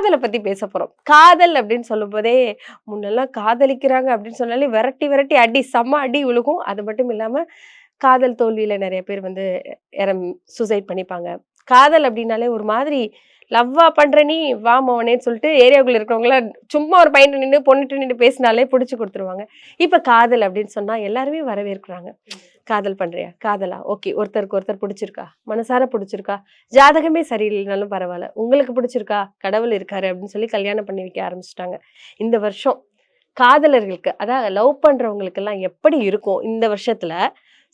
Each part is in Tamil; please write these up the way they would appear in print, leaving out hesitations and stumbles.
காதலை பத்தி பேச போறோம். காதல் அப்படின்னு சொல்லும்போதே முன்னெல்லாம் காதலிக்கிறாங்க அப்படின்னு சொன்னாலே விரட்டி விரட்டி அடி செம்ம அடி விழுகும். அது மட்டும் இல்லாம காதல் தோல்வியில நிறைய பேர் வந்து சூசைட் பண்ணிப்பாங்க. காதல் அப்படின்னாலே ஒரு மாதிரி லவ்வா பண்ற நீ வா மவனேன்னு சொல்லிட்டு ஏரியாவுக்குள்ள இருக்கிறவங்களாம் சும்மா ஒரு பையன் நின்று பொண்ணுட்டு நின்று பேசினாலே பிடிச்சு கொடுத்துருவாங்க. இப்ப காதல் அப்படின்னு சொன்னா எல்லாருமே வரவேற்கிறாங்க. காதல் பண்றியா? காதலா? ஓகே. ஒருத்தருக்கு ஒருத்தர் பிடிச்சிருக்கா? மனசார பிடிச்சிருக்கா? ஜாதகமே சரியில்லைனாலும் பரவாயில்ல. உங்களுக்கு பிடிச்சிருக்கா? கடவுள் இருக்காரு அப்படின்னு சொல்லி கல்யாணம் பண்ணி வைக்க ஆரம்பிச்சுட்டாங்க. இந்த வருஷம் காதலர்களுக்கு, அதாவது லவ் பண்றவங்களுக்கெல்லாம் எப்படி இருக்கும் இந்த வருஷத்துல?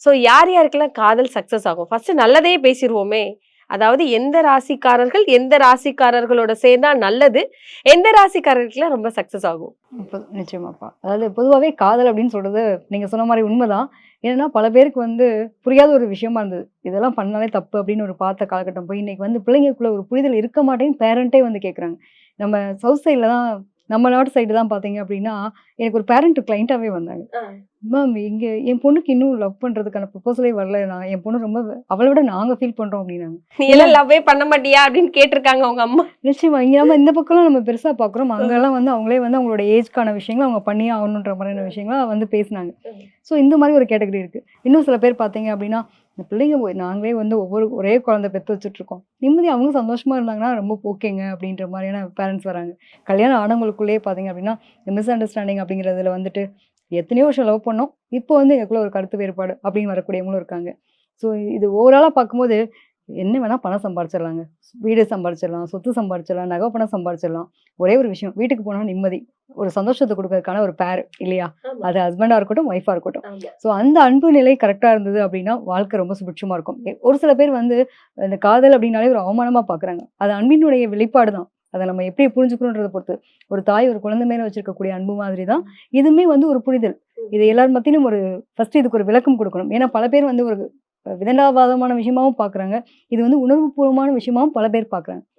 சோ யார் யாருக்கெல்லாம் காதல் சக்சஸ் ஆகும்? ஃபர்ஸ்ட் நல்லதே பேசிருவோமே. அதாவது எந்த ராசிக்காரர்கள் எந்த ராசிக்காரர்களோட சேர்ந்தா நல்லது, எந்த ராசிக்காரர்களுக்குலாம் ரொம்ப சக்சஸ் ஆகும்? நிச்சயமாப்பா. அதாவது பொதுவாவே காதல் அப்படின்னு சொல்றது நீங்க சொன்ன மாரி உண்மைதான். ஏன்னா பல பேருக்கு வந்து புரியாத ஒரு விஷயமா இருந்தது. இதெல்லாம் பண்ணாலே தப்பு அப்படின்னு ஒரு பார்த்த காலகட்டம் போய், இன்னைக்கு வந்து பிள்ளைங்களுக்குள்ள ஒரு புரிதல் இருக்க மாட்டேன்னு பேரண்ட்டே வந்து கேட்குறாங்க. நம்ம சவுத் சைட்ல தான் நம்ம நாட்டு சைடு தான் பார்த்தீங்க அப்படின்னா, எனக்கு ஒரு பேரண்ட் கிளையண்ட்டாவே வந்தாங்க. மேம் இங்க என் பொண்ணுக்கு இன்னும் லவ் பண்றதுக்கான ப்ரொபோசலே வரல. என் பொண்ணு ரொம்ப அவள விட நாங்க ஃபீல் பண்றோம் அப்படின்னாங்க. நீ எல்லாம் லவ்வே பண்ண மாட்டியா அப்படின்னு கேட்டிருக்காங்க உங்க அம்மா. நிச்சயமா. இங்க நம்ம இந்த பக்கம்லாம் நம்ம பெருசா பார்க்குறோம். அங்கலாம் வந்து அவங்களே வந்து அவங்களோட ஏஜ்க்கான விஷயங்கள அவங்க பண்ணியே ஆகணுன்ற மாதிரியான விஷயங்கள வந்து பேசினாங்க. ஸோ இந்த மாதிரி ஒரு கேட்டகரி இருக்கு. இன்னும் சில பேர் பார்த்தீங்க அப்படின்னா, இந்த பிள்ளைங்க நாங்களே வந்து ஒரே குழந்தை பெத்து வச்சுட்ருக்கோம். நிம்மதியா அவங்க சந்தோஷமா இருந்தாங்கன்னா ரொம்ப ஓகேங்க அப்படின்ற மாதிரியான பேரண்ட்ஸ் வராங்க. கல்யாணம் ஆனவங்களுக்குள்ளேயே பார்த்தீங்க அப்படின்னா, இந்த மிஸ் அண்டர்ஸ்டாண்டிங் அப்படிங்கிறதுல வந்துட்டு எத்தனையோ வருஷம் லவ் பண்ணோம். இப்போ வந்து எங்களுக்குள்ள ஒரு கருத்து வேறுபாடு அப்படின்னு வரக்கூடியவங்களும் இருக்காங்க. ஸோ இது ஓவராலா பார்க்கும்போது என்ன வேணா பணம் சம்பாரிச்சிடலாங்க. வீடு சம்பாரிச்சிடலாம், சொத்து சம்பாரிச்சிடலாம், நகை பணம் சம்பாரிச்சிடலாம். ஒரே ஒரு விஷயம் வீட்டுக்கு போனா நிம்மதி. ஒரு சந்தோஷத்த குடுக்கறதுக்கான ஒரு பேர் இல்லையா? அது ஹஸ்பண்டா இருக்கட்டும், ஒய்ஃபா இருக்கட்டும். ஸோ அந்த அன்பு நிலை கரெக்ட்டா இருந்தது அப்படின்னா, வாழ்க்கை ரொம்ப சுபிட்சமா இருக்கும். ஒரு சில பேர் வந்து இந்த காதல் அப்படின்னாலே ஒரு அவமானமா பார்க்குறாங்க. அது அன்பினுடைய வெளிப்பாடு தான். அத நம்ம எப்படி புரிஞ்சுக்கணுன்றத பொறுத்து. ஒரு தாய் ஒரு குழந்தை மேல வச்சிருக்கக்கூடிய அன்பு மாதிரி தான். இதுவுமே வந்து ஒரு புரிதல். இது எல்லார் மத்தியிலும் ஃபர்ஸ்ட் இதுக்கு ஒரு விளக்கம் குடுக்கணும். ஏன்னா பல பேர் வந்து ஒரு விதண்டாவாதமான விஷயமாவும் பார்க்குறாங்க. இது வந்து உணர்வுபூர்வமான விஷயமாவும் பல பேர் பார்க்குறாங்க.